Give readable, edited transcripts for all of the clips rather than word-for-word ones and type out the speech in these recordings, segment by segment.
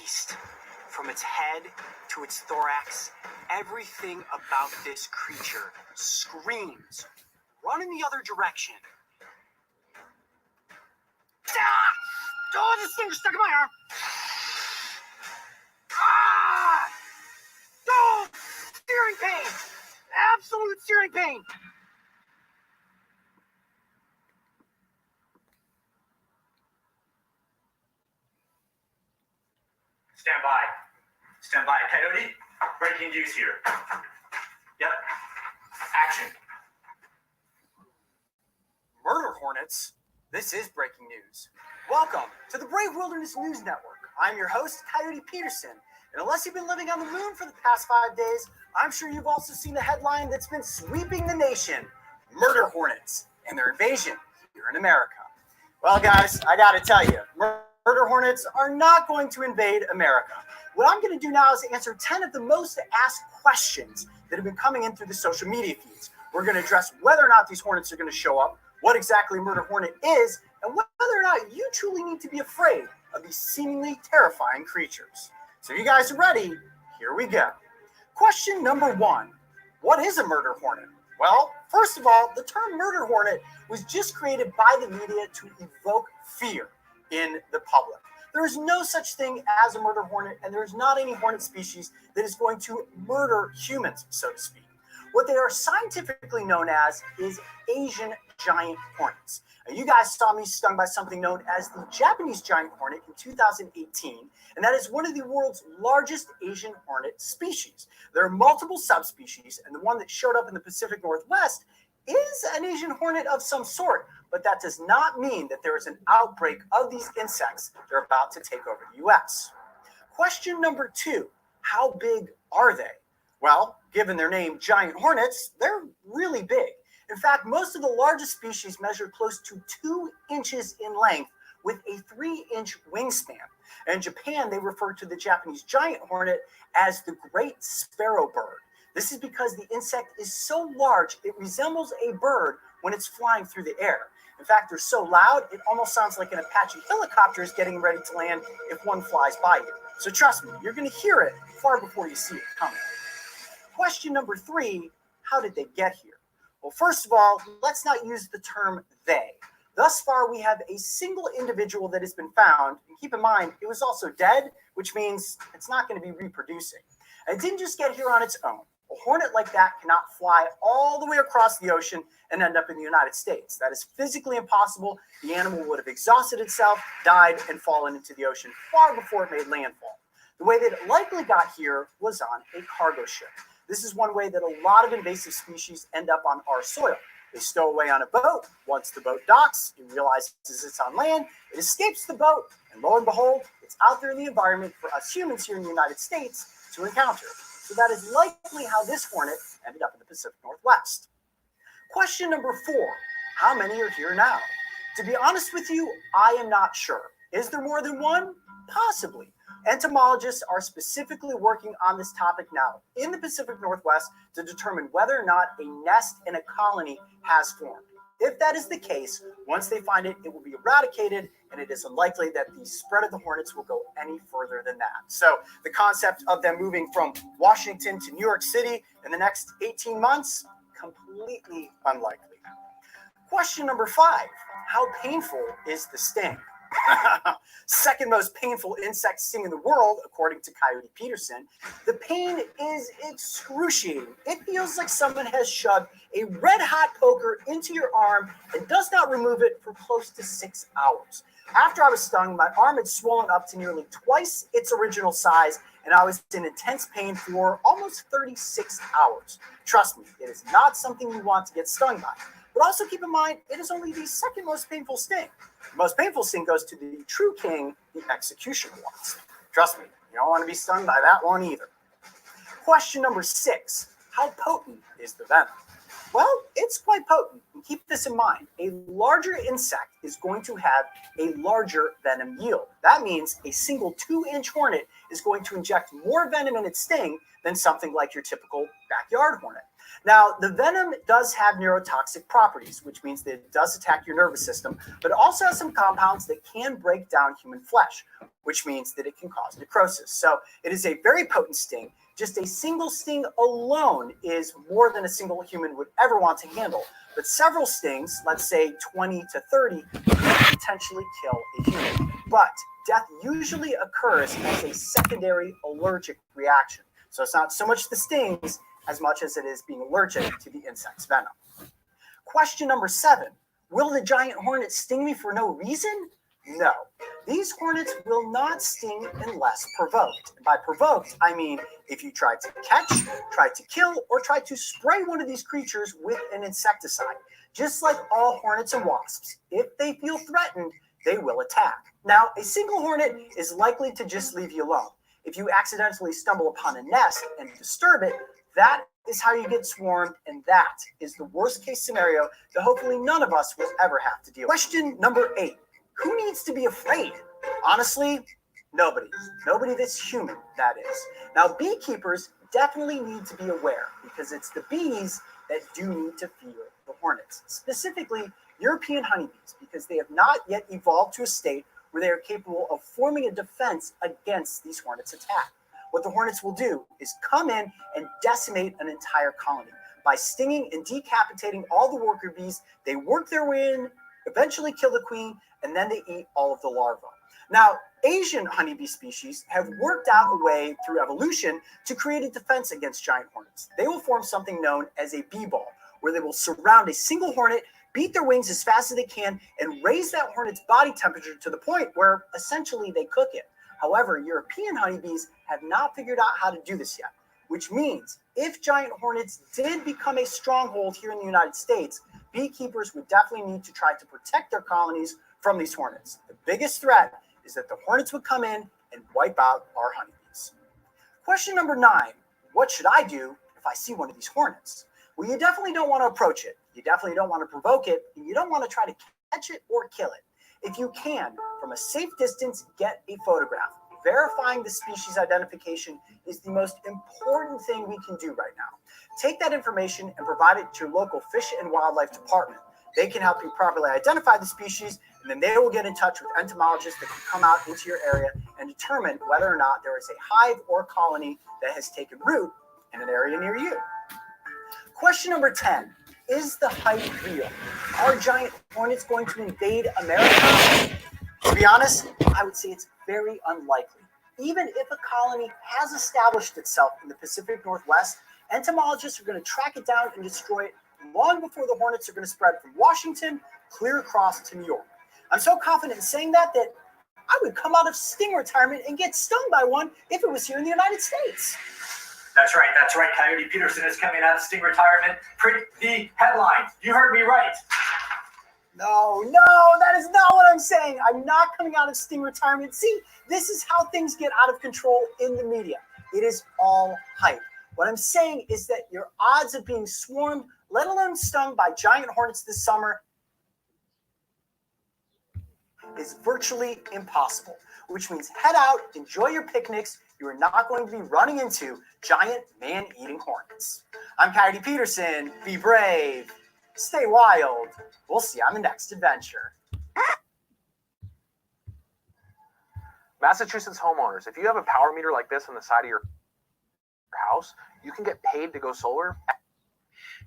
beast. From its head to its thorax, everything about this creature screams, run in the other direction. Ah! Oh, this thing's stuck in my arm. Ah! Oh, searing pain. Absolute searing pain. Stand by. Stand by. Coyote, breaking news here. Yep. Action. Murder hornets? This is breaking news. Welcome to the Brave Wilderness News Network. I'm your host, Coyote Peterson. And unless you've been living on the moon for the past 5 days, I'm sure you've also seen the headline that's been sweeping the nation. Murder hornets and their invasion here in America. Well, guys, I gotta tell you, murder hornets are not going to invade America. What I'm going to do now is answer 10 of the most asked questions that have been coming in through the social media feeds. We're going to address whether or not these hornets are going to show up, what exactly a murder hornet is, and whether or not you truly need to be afraid of these seemingly terrifying creatures. So you guys are ready? Here we go. Question number 1. What is a murder hornet? Well, first of all, the term murder hornet was just created by the media to evoke fear in the public. There is no such thing as a murder hornet, and there is not any hornet species that is going to murder humans, so to speak. What they are scientifically known as is Asian giant hornets. Now, you guys saw me stung by something known as the Japanese giant hornet in 2018, and that is one of the world's largest Asian hornet species. There are multiple subspecies, and the one that showed up in the Pacific Northwest is an Asian hornet of some sort, but that does not mean that there is an outbreak of these insects that are about to take over the U.S. Question number 2, how big are they? Well, given their name, giant hornets, they're really big. In fact, most of the largest species measure close to 2 inches in length with a 3-inch wingspan. In Japan, they refer to the Japanese giant hornet as the great sparrow bird. This is because the insect is so large, it resembles a bird when it's flying through the air. In fact, they're so loud, it almost sounds like an Apache helicopter is getting ready to land if one flies by you. So trust me, you're going to hear it far before you see it coming. Question number 3, how did they get here? Well, first of all, let's not use the term they. Thus far, we have a single individual that has been found, and keep in mind, it was also dead, which means it's not going to be reproducing. And it didn't just get here on its own. A hornet like that cannot fly all the way across the ocean and end up in the United States. That is physically impossible. The animal would have exhausted itself, died, and fallen into the ocean far before it made landfall. The way that it likely got here was on a cargo ship. This is one way that a lot of invasive species end up on our soil. They stow away on a boat. Once the boat docks, it realizes it's on land, it escapes the boat, and lo and behold, it's out there in the environment for us humans here in the United States to encounter. So that is likely how this hornet ended up in the Pacific Northwest. Question number 4, how many are here now? To be honest with you, I am not sure. Is there more than one? Possibly. Entomologists are specifically working on this topic now in the Pacific Northwest to determine whether or not a nest in a colony has formed. If that is the case, once they find it, it will be eradicated, and it is unlikely that the spread of the hornets will go any further than that. So the concept of them moving from Washington to New York City in the next 18 months, completely unlikely. Question number 5, how painful is the sting? Second most painful insect sting in the world, according to Coyote Peterson. The pain is excruciating. It feels like someone has shoved a red-hot poker into your arm and does not remove it for close to 6 hours. After I was stung, my arm had swollen up to nearly twice its original size, and I was in intense pain for almost 36 hours. Trust me, it is not something you want to get stung by. But also keep in mind, it is only the second most painful sting. The most painful sting goes to the true king, the executioner wasp. Trust me, you don't want to be stung by that one either. Question number 6, how potent is the venom? Well, it's quite potent. And keep this in mind. A larger insect is going to have a larger venom yield. That means a single 2-inch hornet is going to inject more venom in its sting than something like your typical backyard hornet. Now, the venom does have neurotoxic properties, which means that it does attack your nervous system, but it also has some compounds that can break down human flesh, which means that it can cause necrosis. So it is a very potent sting. Just a single sting alone is more than a single human would ever want to handle. But several stings, let's say 20 to 30, can potentially kill a human. But death usually occurs as a secondary allergic reaction. So it's not so much the stings as much as it is being allergic to the insect's venom. Question number 7. Will the giant hornet sting me for no reason? No. These hornets will not sting unless provoked. And by provoked, I mean if you try to catch, try to kill, or try to spray one of these creatures with an insecticide. Just like all hornets and wasps, if they feel threatened, they will attack. Now, a single hornet is likely to just leave you alone. If you accidentally stumble upon a nest and disturb it, that is how you get swarmed, and that is the worst case scenario that hopefully none of us will ever have to deal with. Question number 8. Who needs to be afraid? Honestly, nobody. Nobody that's human, that is. Now, beekeepers definitely need to be aware because it's the bees that do need to fear the hornets, specifically European honeybees, because they have not yet evolved to a state where they are capable of forming a defense against these hornets' attack. What the hornets will do is come in and decimate an entire colony. By stinging and decapitating all the worker bees, they work their way in, eventually kill the queen, and then they eat all of the larvae. Now, Asian honeybee species have worked out a way through evolution to create a defense against giant hornets. They will form something known as a bee ball, where they will surround a single hornet, beat their wings as fast as they can, and raise that hornet's body temperature to the point where essentially they cook it. However, European honeybees have not figured out how to do this yet, which means if giant hornets did become a stronghold here in the United States, beekeepers would definitely need to try to protect their colonies from these hornets. The biggest threat is that the hornets would come in and wipe out our honeybees. Question number 9, what should I do if I see one of these hornets? Well, you definitely don't want to approach it. You definitely don't want to provoke it, and you don't want to try to catch it or kill it. If you can, from a safe distance, get a photograph. Verifying the species identification is the most important thing we can do right now. Take that information and provide it to your local Fish and Wildlife Department. They can help you properly identify the species, and then they will get in touch with entomologists that can come out into your area and determine whether or not there is a hive or colony that has taken root in an area near you. Question number 10. Is the hype real? Are giant hornets going to invade America? To be honest, I would say it's very unlikely. Even if a colony has established itself in the Pacific Northwest, entomologists are going to track it down and destroy it long before the hornets are going to spread from Washington clear across to New York. I'm so confident in saying that I would come out of sting retirement and get stung by one if it was here in the United States. That's right. Coyote Peterson is coming out of sting retirement. Print the headline. You heard me right. No, that is not what I'm saying. I'm not coming out of sting retirement. See, this is how things get out of control in the media. It is all hype. What I'm saying is that your odds of being swarmed, let alone stung by giant hornets this summer, is virtually impossible, which means head out, enjoy your picnics. You are not going to be running into giant man-eating hornets. I'm Coyote Peterson. Be brave. Stay wild. We'll see you on the next adventure. Massachusetts homeowners, if you have a power meter like this on the side of your house, you can get paid to go solar.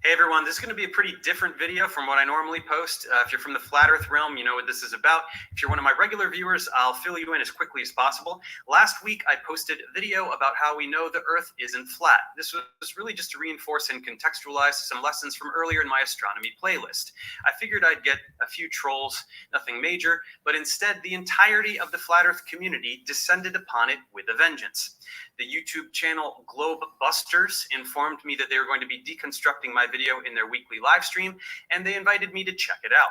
Hey everyone, this is going to be a pretty different video from what I normally post. If you're from the Flat Earth realm, you know what this is about. If you're one of my regular viewers, I'll fill you in as quickly as possible. Last week, I posted a video about how we know the Earth isn't flat. This was really just to reinforce and contextualize some lessons from earlier in my astronomy playlist. I figured I'd get a few trolls, nothing major, but instead the entirety of the Flat Earth community descended upon it with a vengeance. The YouTube channel Globebusters informed me that they were going to be deconstructing my video in their weekly live stream, and they invited me to check it out.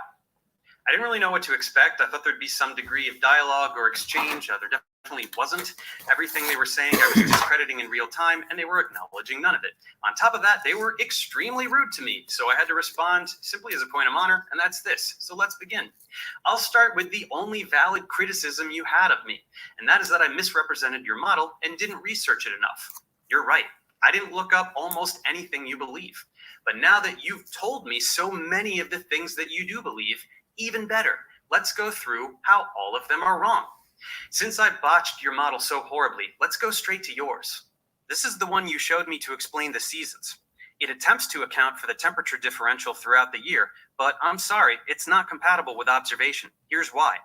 I didn't really know what to expect. I thought there'd be some degree of dialogue or exchange. There definitely wasn't. Everything they were saying I was discrediting in real time, and they were acknowledging none of it. On top of that, they were extremely rude to me, so I had to respond simply as a point of honor, and that's this. So let's begin. I'll start with the only valid criticism you had of me, and that is that I misrepresented your model and didn't research it enough. You're right. I didn't look up almost anything you believe. But now that you've told me so many of the things that you do believe, even better, let's go through how all of them are wrong. Since I botched your model so horribly, let's go straight to yours. This is the one you showed me to explain the seasons. It attempts to account for the temperature differential throughout the year, but I'm sorry, it's not compatible with observation. Here's why.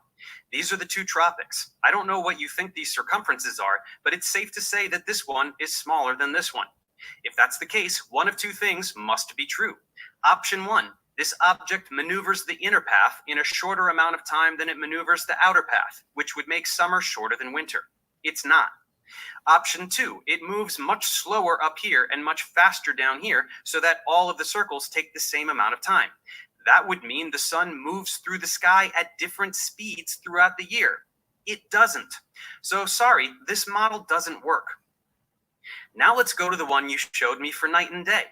These are the two tropics. I don't know what you think these circumferences are, but it's safe to say that this one is smaller than this one. If that's the case, one of two things must be true. Option 1, this object maneuvers the inner path in a shorter amount of time than it maneuvers the outer path, which would make summer shorter than winter. It's not. Option 2, it moves much slower up here and much faster down here so that all of the circles take the same amount of time. That would mean the sun moves through the sky at different speeds throughout the year. It doesn't. So sorry, this model doesn't work. Now let's go to the one you showed me for night and day.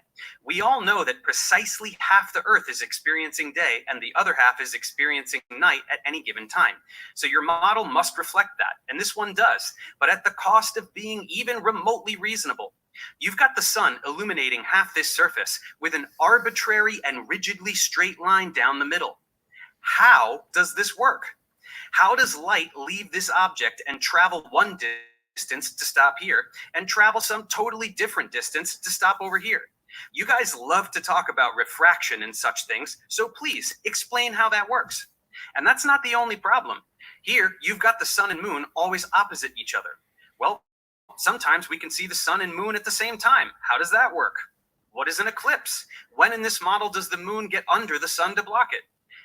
We all know that precisely half the Earth is experiencing day and the other half is experiencing night at any given time. So your model must reflect that, and this one does, but at the cost of being even remotely reasonable. You've got the sun illuminating half this surface with an arbitrary and rigidly straight line down the middle. How does this work? How does light leave this object and travel one distance to stop here and travel some totally different distance to stop over here? You guys love to talk about refraction and such things, so please explain how that works. And that's not the only problem. Here, you've got the sun and moon always opposite each other. Well, sometimes we can see the sun and moon at the same time. How does that work? What is an eclipse? When in this model does the moon get under the sun to block it?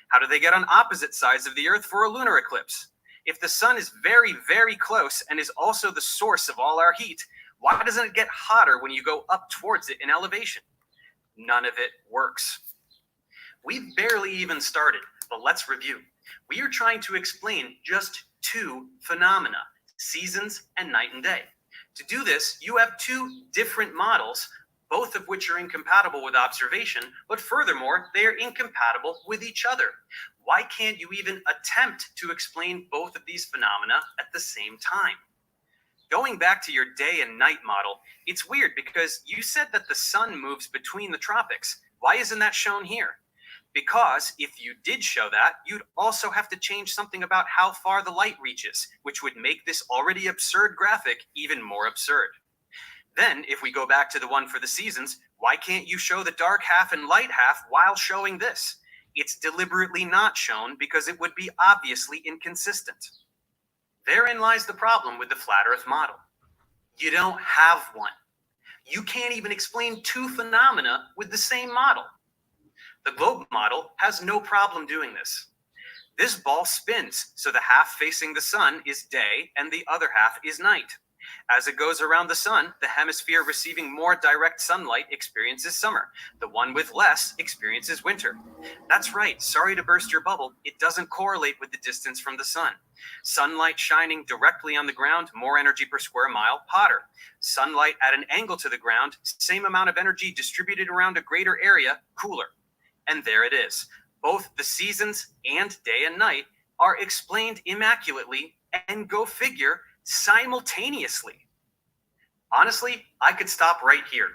How do they get on opposite sides of the Earth for a lunar eclipse? If the sun is very, very close and is also the source of all our heat, why doesn't it get hotter when you go up towards it in elevation? None of it works. We've barely even started, but let's review. We are trying to explain just two phenomena, seasons and night and day. To do this, you have two different models, both of which are incompatible with observation, but furthermore, they are incompatible with each other. Why can't you even attempt to explain both of these phenomena at the same time? Going back to your day and night model, it's weird because you said that the sun moves between the tropics. Why isn't that shown here? Because if you did show that, you'd also have to change something about how far the light reaches, which would make this already absurd graphic even more absurd. Then, if we go back to the one for the seasons, why can't you show the dark half and light half while showing this? It's deliberately not shown because it would be obviously inconsistent. Therein lies the problem with the flat Earth model. You don't have one. You can't even explain two phenomena with the same model. The globe model has no problem doing this. This ball spins, so the half facing the sun is day and the other half is night. As it goes around the sun, the hemisphere receiving more direct sunlight experiences summer. The one with less experiences winter. That's right, sorry to burst your bubble, it doesn't correlate with the distance from the sun. Sunlight shining directly on the ground, more energy per square mile, hotter. Sunlight at an angle to the ground, same amount of energy distributed around a greater area, cooler. And there it is. Both the seasons and day and night are explained immaculately and, go figure, simultaneously. Honestly, I could stop right here.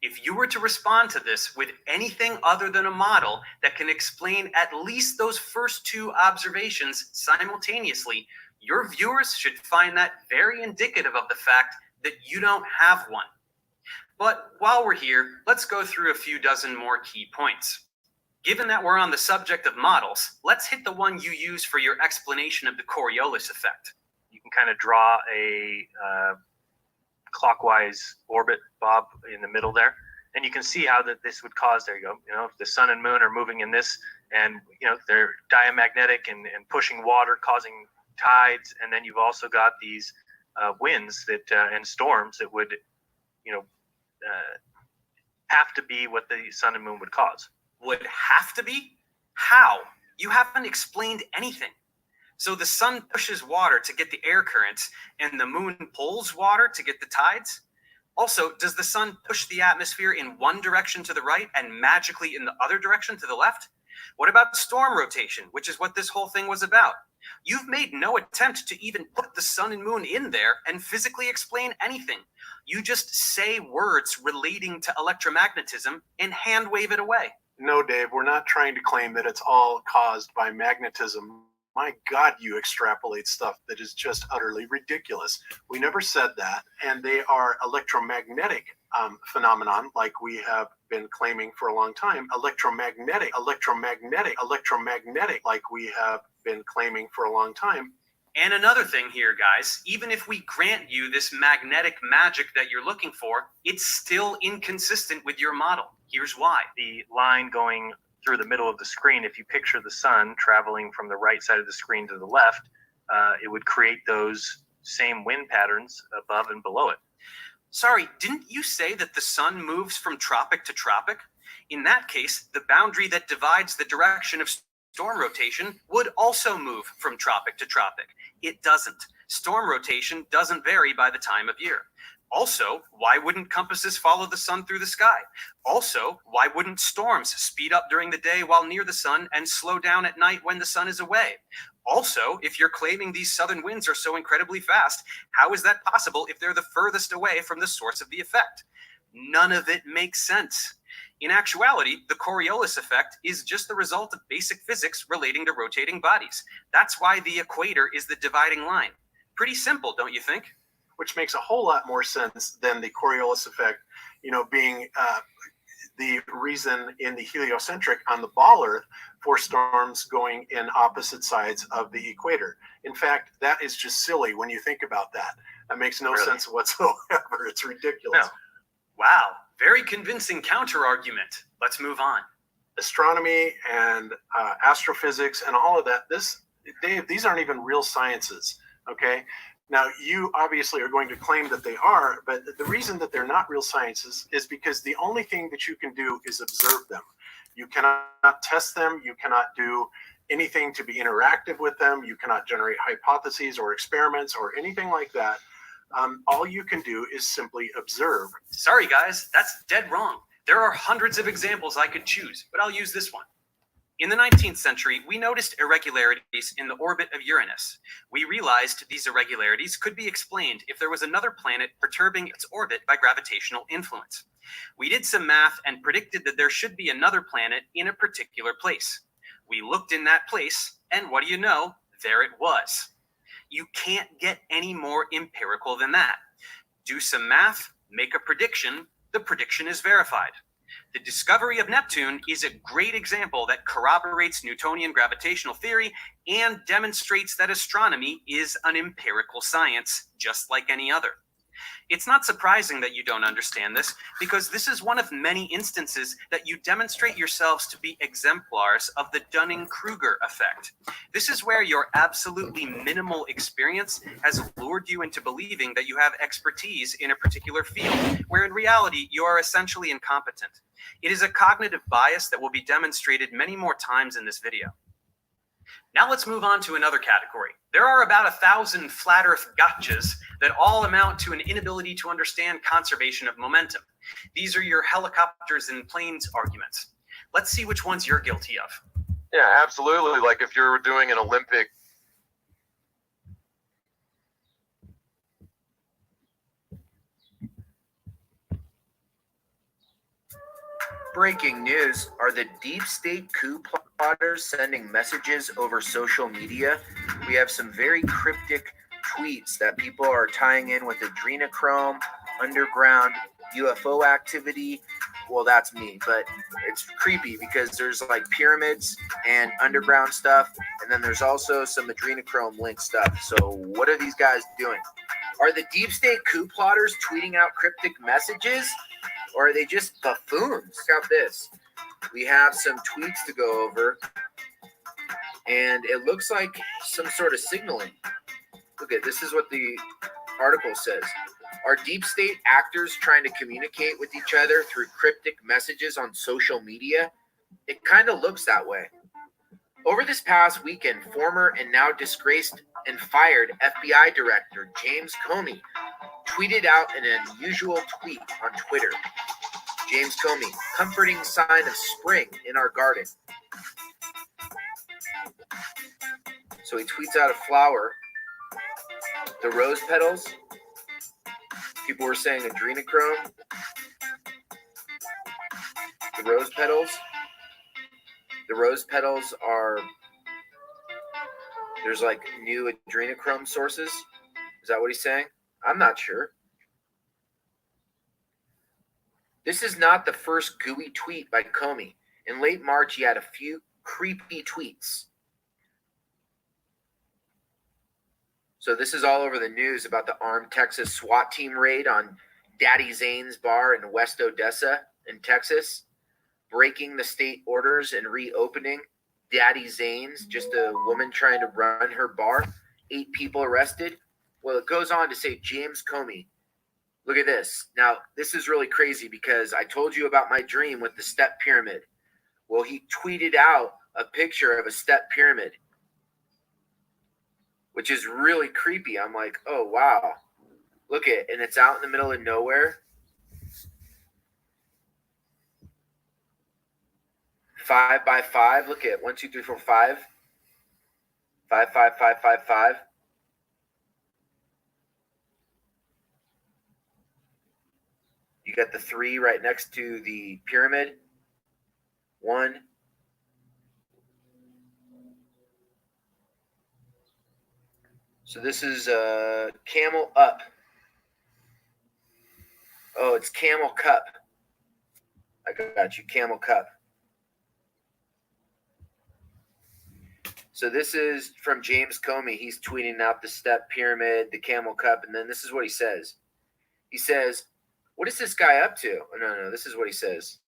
If you were to respond to this with anything other than a model that can explain at least those first two observations simultaneously, your viewers should find that very indicative of the fact that you don't have one. But while we're here, let's go through a few dozen more key points. Given that we're on the subject of models, let's hit the one you use for your explanation of the Coriolis effect. You can kind of draw a clockwise orbit, Bob, in the middle there. And you can see how that this would cause, there you go, the sun and moon are moving in this, and, they're diamagnetic and pushing water, causing tides. And then you've also got these winds that and storms that would, have to be what the sun and moon would cause. Would have to be? How? You haven't explained anything. So the sun pushes water to get the air currents, and the moon pulls water to get the tides? Also, does the sun push the atmosphere in one direction to the right and magically in the other direction to the left? What about storm rotation, which is what this whole thing was about? You've made no attempt to even put the sun and moon in there and physically explain anything. You just say words relating to electromagnetism and hand wave it away. No, Dave, we're not trying to claim that it's all caused by magnetism. My God, you extrapolate stuff that is just utterly ridiculous. We never said that. And they are electromagnetic phenomenon, like we have been claiming for a long time. Electromagnetic, like we have been claiming for a long time. And another thing here, guys, even if we grant you this magnetic magic that you're looking for, it's still inconsistent with your model. Here's why. The line going through the middle of the screen, if you picture the sun traveling from the right side of the screen to the left, it would create those same wind patterns above and below it. Sorry, didn't you say that the sun moves from tropic to tropic? In that case, the boundary that divides the direction of storm rotation would also move from tropic to tropic. It doesn't. Storm rotation doesn't vary by the time of year. Also, why wouldn't compasses follow the sun through the sky? Also, why wouldn't storms speed up during the day while near the sun and slow down at night when the sun is away? Also, if you're claiming these southern winds are so incredibly fast, how is that possible if they're the furthest away from the source of the effect? None of it makes sense. In actuality, the Coriolis effect is just the result of basic physics relating to rotating bodies. That's why the equator is the dividing line. Pretty simple, don't you think? Which makes a whole lot more sense than the Coriolis effect, being the reason in the heliocentric on the ball Earth for storms going in opposite sides of the equator. In fact, that is just silly when you think about that. That makes no sense whatsoever. It's ridiculous. No. Wow, very convincing counter-argument. Let's move on. Astronomy and astrophysics and all of that, Dave, these aren't even real sciences, okay? Now, you obviously are going to claim that they are, but the reason that they're not real sciences is because the only thing that you can do is observe them. You cannot test them. You cannot do anything to be interactive with them. You cannot generate hypotheses or experiments or anything like that. All you can do is simply observe. Sorry, guys, that's dead wrong. There are hundreds of examples I could choose, but I'll use this one. In the 19th century, we noticed irregularities in the orbit of Uranus. We realized these irregularities could be explained if there was another planet perturbing its orbit by gravitational influence. We did some math and predicted that there should be another planet in a particular place. We looked in that place, and what do you know? There it was. You can't get any more empirical than that. Do some math, make a prediction, the prediction is verified. The discovery of Neptune is a great example that corroborates Newtonian gravitational theory and demonstrates that astronomy is an empirical science, just like any other. It's not surprising that you don't understand this, because this is one of many instances that you demonstrate yourselves to be exemplars of the Dunning-Kruger effect. This is where your absolutely minimal experience has lured you into believing that you have expertise in a particular field, where in reality you are essentially incompetent. It is a cognitive bias that will be demonstrated many more times in this video. Now let's move on to another category. There are about 1,000 flat Earth gotchas that all amount to an inability to understand conservation of momentum. These are your helicopters and planes arguments. Let's see which ones you're guilty of. Yeah, absolutely. Like if you're doing an Olympic. Breaking news, are the deep state coup plotters sending messages over social media? We have some very cryptic tweets that people are tying in with adrenochrome, underground UFO activity. Well, that's me, but it's creepy because there's like pyramids and underground stuff, and then there's also some adrenochrome linked stuff. So what are these guys doing? Are the deep state coup plotters tweeting out cryptic messages? Or are they just buffoons? Check out this. We have some tweets to go over, and it looks like some sort of signaling. Look at this is what the article says. Are deep state actors trying to communicate with each other through cryptic messages on social media? It kind of looks that way. Over this past weekend, former and now disgraced and fired FBI Director James Comey tweeted out an unusual tweet on Twitter. James Comey, comforting sign of spring in our garden. So he tweets out a flower. The rose petals. People were saying adrenochrome. The rose petals. The rose petals are, there's like new adrenochrome sources. Is that what he's saying? I'm not sure. This is not the first gooey tweet by Comey. In late March, he had a few creepy tweets. So this is all over the news about the armed Texas SWAT team raid on Daddy Zane's bar in West Odessa in Texas, breaking the state orders and reopening Daddy Zane's, just a woman trying to run her bar. 8 people arrested. Well, it goes on to say James Comey. Look at this. Now, this is really crazy because I told you about my dream with the step pyramid. Well, he tweeted out a picture of a step pyramid, which is really creepy. I'm like, oh, wow. Look at it. And it's out in the middle of nowhere. 5 by 5. Look at it. 1, 2, 3, 4, 5. 5, 5, 5, 5, 5. You got the 3 right next to the pyramid. 1. So this is camel up. Oh, it's camel cup. I got you, camel cup. So this is from James Comey. He's tweeting out the step pyramid, the camel cup, and then this is what he says. He says, what is this guy up to? Oh, no, this is what he says.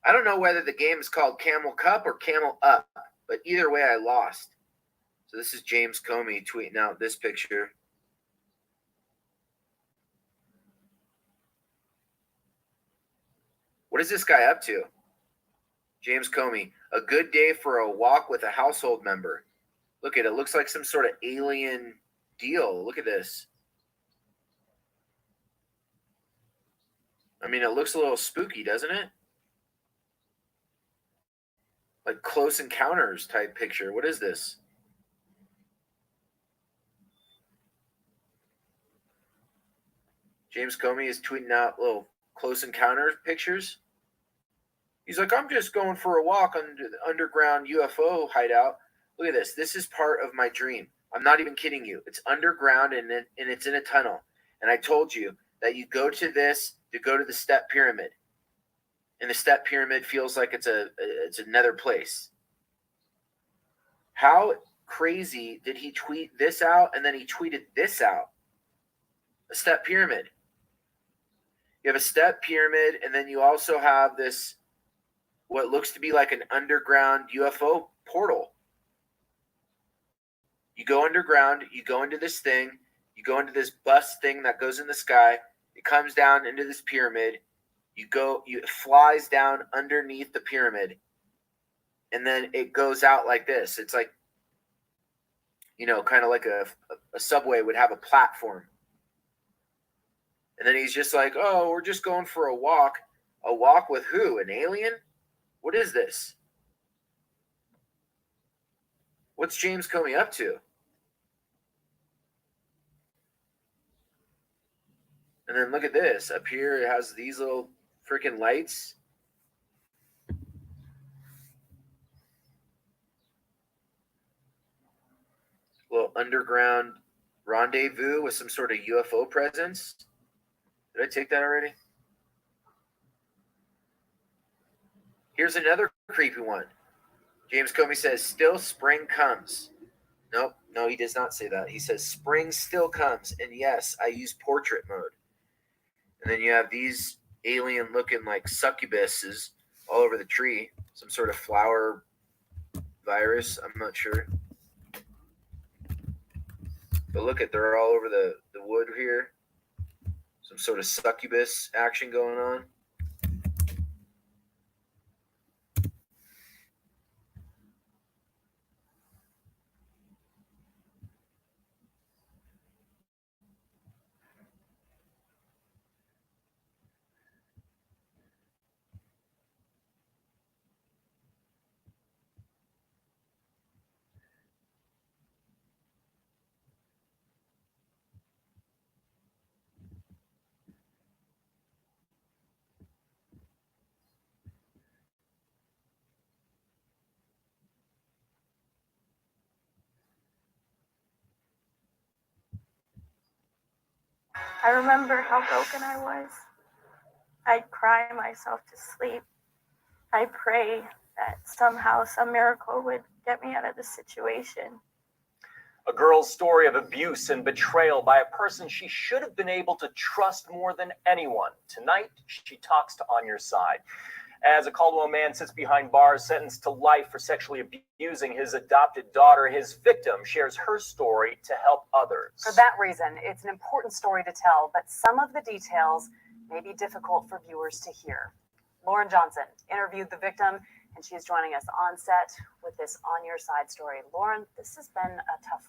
I don't know whether the game is called Camel Cup or Camel Up, but either way, I lost. So this is James Comey tweeting out this picture. What is this guy up to? James Comey, a good day for a walk with a household member. Look at it. It looks like some sort of alien deal. Look at this. I mean, it looks a little spooky, doesn't it? Like Close Encounters type picture. What is this? James Comey is tweeting out little Close Encounters pictures. He's like, I'm just going for a walk under the underground UFO hideout. Look at this. This is part of my dream. I'm not even kidding you. It's underground and it's in a tunnel. And I told you that you go to this to go to the step pyramid. And the step pyramid feels like it's another place. How crazy did he tweet this out and then he tweeted this out? A step pyramid. You have a step pyramid and then you also have this, what looks to be like an underground UFO portal. You go underground, you go into this thing, you go into this bus thing that goes in the sky, it comes down into this pyramid, it flies down underneath the pyramid, and then it goes out like this. It's like, kind of like a subway would have a platform. And then he's just like, oh, we're just going for a walk. A walk with who? An alien? What is this? What's James Comey up to? And then look at this. Up here, it has these little freaking lights. Little underground rendezvous with some sort of UFO presence. Did I take that already? Here's another creepy one. James Comey says, still spring comes. Nope, no, he does not say that. He says, spring still comes. And yes, I use portrait mode. And then you have these alien looking like succubuses all over the tree. Some sort of flower virus. I'm not sure. But look at, they're all over the wood here. Some sort of succubus action going on. I remember how broken I was. I'd cry myself to sleep. I pray that somehow some miracle would get me out of this situation. A girl's story of abuse and betrayal by a person she should have been able to trust more than anyone. Tonight, she talks to On Your Side. As a Caldwell man sits behind bars sentenced to life for sexually abusing his adopted daughter, his victim shares her story to help others. For that reason, it's an important story to tell, but some of the details may be difficult for viewers to hear. Lauren Johnson interviewed the victim, and she is joining us on set with this On Your Side story. Lauren, this has been a tough one.